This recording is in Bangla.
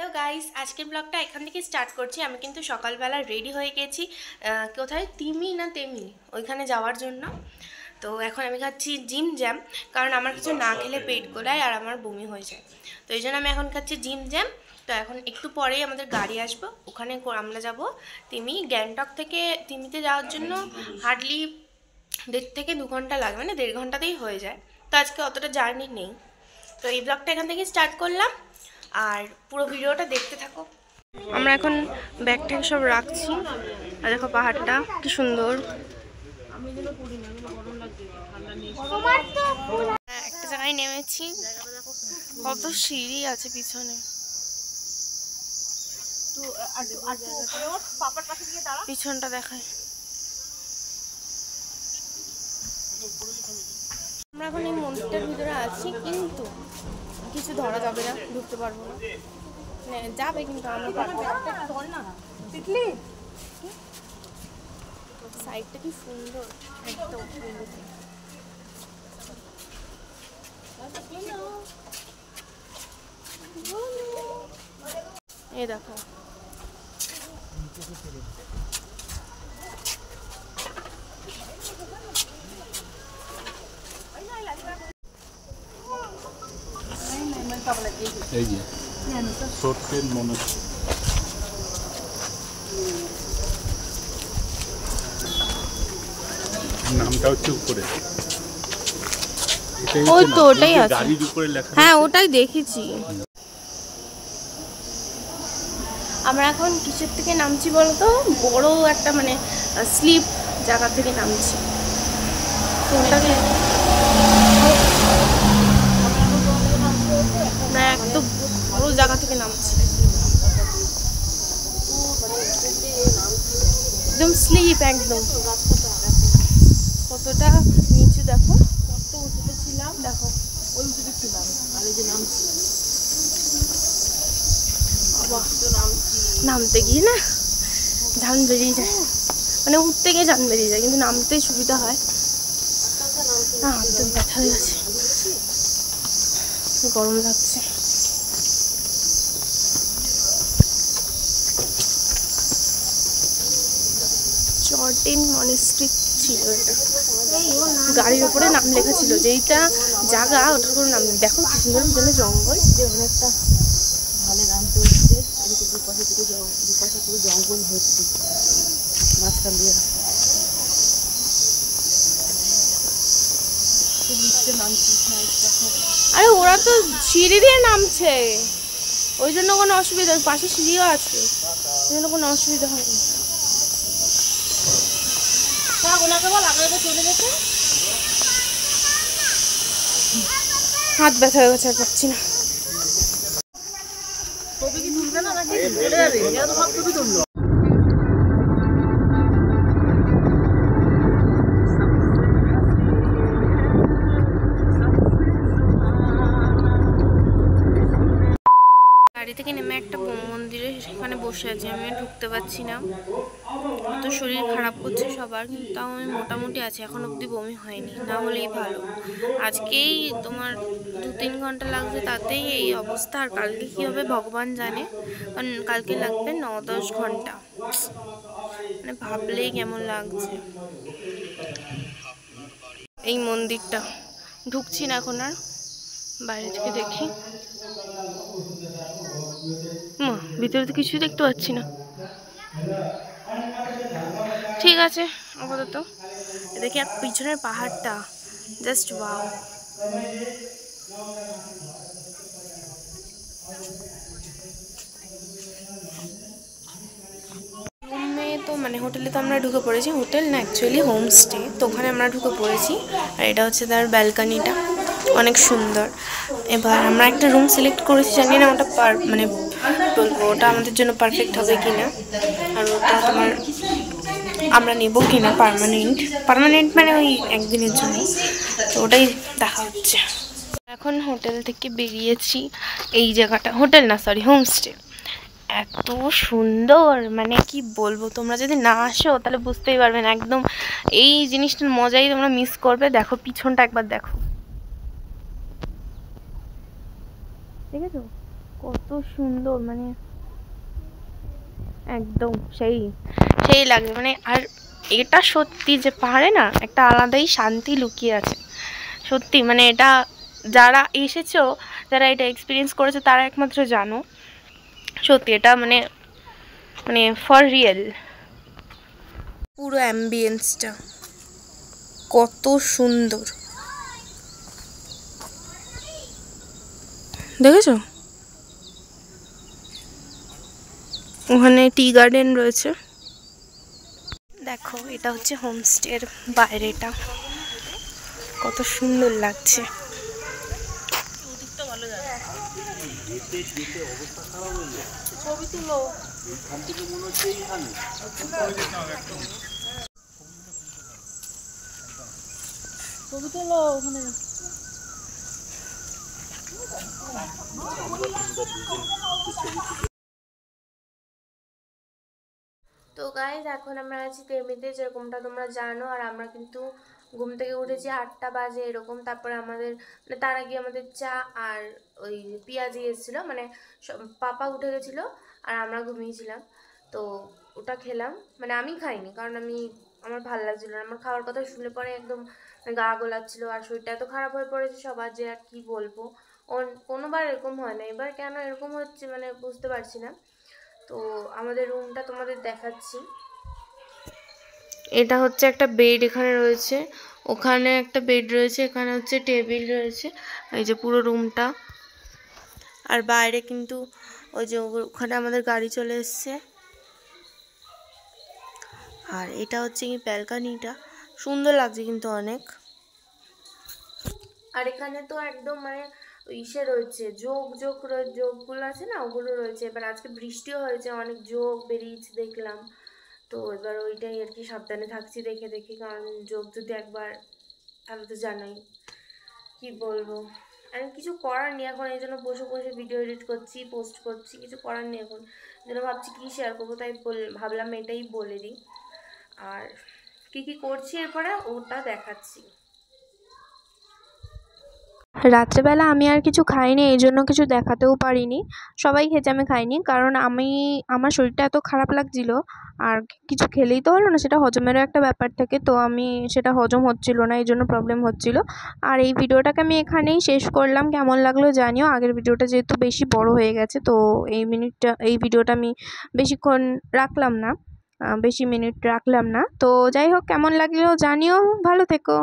হ্যালো গাইস, আজকের ব্লগটা এখান থেকে স্টার্ট করছি। আমি কিন্তু সকালবেলা রেডি হয়ে গেছি কোথায় তিমি না তেমি ওইখানে যাওয়ার জন্য। তো এখন আমি খাচ্ছি জিম জ্যাম, কারণ আমার কিছু না খেলে পেট গোলায় আর আমার বমি হয়ে যায়। তো এই জন্য আমি এখন খাচ্ছি জিম জ্যাম। তো এখন একটু পরেই আমাদের গাড়ি আসবো, ওখানে আমরা যাব তিমি। গ্যাংটক থেকে তিমিতে যাওয়ার জন্য হার্ডলি 1.5 থেকে 2 ঘন্টা লাগে, মানে 1.5 ঘন্টাতেই হয়ে যায়। তো আজকে অতটা জার্নি নেই। তো এই ব্লগটা এখান থেকে স্টার্ট করলাম, আর পুরো ভিডিওটা দেখতে থাকো। আমরা এখন ব্যাগ ট্যাগ সব রাখছি, আর দেখো পাহাড়টা কি সুন্দর। একটা জায়গায় নেমেছি, কত সিঁড়ি আছে পিছনে। পিছনটা দেখায়। আমরা এখন এই মন্দিরটার ভিতরে আছি, কিন্তু কিছু ধরা যাবে না, ঢুকতে পারবো না। যাবে কিন্তু আমরা পারবো না। সাইডটা কি সুন্দর একদম। এই দেখো, এই যে ছোট্টের মনে নামটা হচ্ছে উপরে, ওই তো ওটাই আছে। গাড়ির উপরে লেখা। হ্যাঁ, ওটাই দেখেছি। আমরা এখন কিসের থেকে নামছি বলতো? বড় একটা মানে স্লিপ জায়গা থেকে নামছি। ওটাকে না, একদম বড় জায়গা থেকে নামছি, একদম স্লিপ একদম। কতটা নিচে দেখো, কত উঁচুতে ছিলাম দেখো। ওই উঁচুতে ছিলাম আর এই যে নামছি। নামতে গিয়ে না জান বেরিয়ে যায়, মানে উঠতে গিয়ে জান বেরিয়ে যায়, কিন্তু নামতে সুবিধা হয় না। হাত তো ব্যথা হয়ে গেছে, গরম লাগছে। চর্টেন মনেস্ট্রি ছিল এটা, গাড়ির উপরে নাম লেখা ছিল, যেইটা জায়গা ওটার করে নাম। দেখো কি সুন্দর জন্য জঙ্গল, যে অনেকটা ভালো নামতে হচ্ছে। এদিকে দুপাশে পুরো জঙ্গল ভর্তি, মাঝখান দিয়ে আরে ওরা তো সিঁড়ি দিয়ে নামছে, ওই জন্য কোনো অসুবিধা। পাশে সিঁড়িও আছে, ওই জন্য কোনো অসুবিধা হয়নি। হাত ব্যথা হয়ে গেছে, আর পাচ্ছি না। গাড়ি থেকে নেমে একটা মন্দিরে সেখানে বসে আছি, আমি ঢুকতে পারছি না। তো শরীর খারাপ করছে সবার, কিন্তু তাও আমি মোটামুটি আছি। এখন অবধি বমি হয়নি, না হলেই ভালো। আজকেই তোমার 2-3 ঘন্টা লাগছে, তাতেই এই অবস্থা। আর কালকে কী হবে ভগবান জানে, কারণ কালকে লাগবে 9-10 ঘন্টা। মানে ভাবলেই কেমন লাগছে। এই মন্দিরটা ঢুকছি না এখন, আর বাইরে থেকে দেখি। মা, ভিতরে তো কিছুই দেখতে পাচ্ছি না। ঠিক আছে, আপাতত দেখি। আর পিছনের পাহাড়টা জাস্ট ওয়াও। রুমে তো মানে হোটেলে তো আমরা ঢুকে পড়েছি, হোটেল না অ্যাকচুয়ালি হোমস্টে। তো ওখানে আমরা ঢুকে পড়েছি, আর এটা হচ্ছে তার ব্যালকানিটা, অনেক সুন্দর। এবার আমরা একটা রুম সিলেক্ট করেছি, জানি না ওটা মানে বলবো ওটা আমাদের জন্য পারফেক্ট হবে কি না, আর ওটা তোমার আমরা নেব কি না পার্মানেন্ট মানে ওই একদিনের জন্য। তো ওটাই দেখা হচ্ছে। এখন হোটেল থেকে বেরিয়েছি। এই জায়গাটা হোটেল না, সরি হোমস্টে। এত সুন্দর, মানে কি বলবো, তোমরা যদি না আসো তাহলে বুঝতেই পারবে না। একদম এই জিনিসটার মজাই তোমরা মিস করবে। দেখো পিছনটা একবার দেখো, দেখেছো কত সুন্দর, মানে একদম সেই সেই লাগে মানে। আর এটা সত্যি যে পাহাড়ে না একটা আলাদাই শান্তি লুকিয়ে আছে সত্যি, মানে এটা যারা এসেছো, যারা এটা এক্সপিরিয়েন্স করেছে তারা একমাত্র জানো সত্যি এটা মানে মানে ফর রিয়েল। পুরো অ্যাম্বিয়েন্সটা কত সুন্দর দেখেছো? ওখানে টি গার্ডেন রয়েছে। দেখো এটা হচ্ছে হোমস্টের বাইরেটা, কত সুন্দর লাগছে। তো গাইজ এখন আমরা আছি তেমিতে, যেরকমটা তোমরা জানো। আর আমরা কিন্তু ঘুম থেকে উঠেছি 8টা বাজে এরকম। তারপরে আমাদের মানে তার আগে আমাদের চা আর ওই পেঁয়াজি এসেছিলো, মানে পাপা উঠে গেছিলো আর আমরা ঘুমিয়েছিলাম, তো ওটা খেলাম। মানে আমি খাইনি কারণ আমার ভালো লাগছিলো না, আমার খাওয়ার কথা শুনলে পরে একদম গা গোলাচ্ছিলো আর শরীরটা এত খারাপ হয়ে পড়েছে সবার যে আর কি বলবো। কোনোবার এরকম হয় না, এবার কেন এরকম হচ্ছে মানে বুঝতে পারছি না। তো আমাদের রুমটা তোমাদের দেখাচ্ছি। এটা হচ্ছে একটা বেড এখানে রয়েছে, ওখানে একটা বেড রয়েছে, এখানে হচ্ছে টেবিল রয়েছে, এই যে পুরো রুমটা। আর বাইরে কিন্তু ওই যে ওখানে আমাদের গাড়ি চলে এসছে। আর এটা হচ্ছে কি ব্যালকনিটা, সুন্দর লাগছে কিন্তু অনেক। আর এখানে তো একদম মানে ইসে রয়েছে, যোগগুলো আছে না, ওগুলো রয়েছে। এবার আজকে বৃষ্টিও হয়েছে, অনেক যোগ বেরিয়েছে দেখলাম। তো এবার ওইটাই আর কি সাবধানে থাকছি দেখে দেখে, কারণ যোগ যদি একবার, তাহলে তো জানোই কি বলবো। আমি কিছু করার নেই এখন, এই জন্য বসে বসে ভিডিও এডিট করছি, পোস্ট করছি, কিছু করার নেই এখন। এই জন্য ভাবছি কী শেয়ার করবো, তাই ভাবলাম এটাই বলে দিই। আর কী করছি এরপরে ওটা দেখাচ্ছি। রাত্রেবেলা আমি আর কিছু খাইনি, এই জন্য কিছু দেখাতেও পারিনি। সবাই খেয়েছে, আমি খাইনি, কারণ আমার শরীরটা এত খারাপ লাগছিল। আর কিছু খেলেই তো হলো না, সেটা হজমেরও একটা ব্যাপার থাকে, তো সেটা হজম হচ্ছিল না, এই জন্য প্রবলেম হচ্ছিল। আর এই ভিডিওটাকে আমি এখানেই শেষ করলাম। কেমন লাগলো জানিও। আগের ভিডিওটা যেহেতু বেশি বড় হয়ে গেছে, তো এই ভিডিওটা আমি বেশিক্ষণ রাখলাম না, বেশি মিনিট রাখলাম না। তো যাই হোক, কেমন লাগলো জানিও। ভালো থেকো।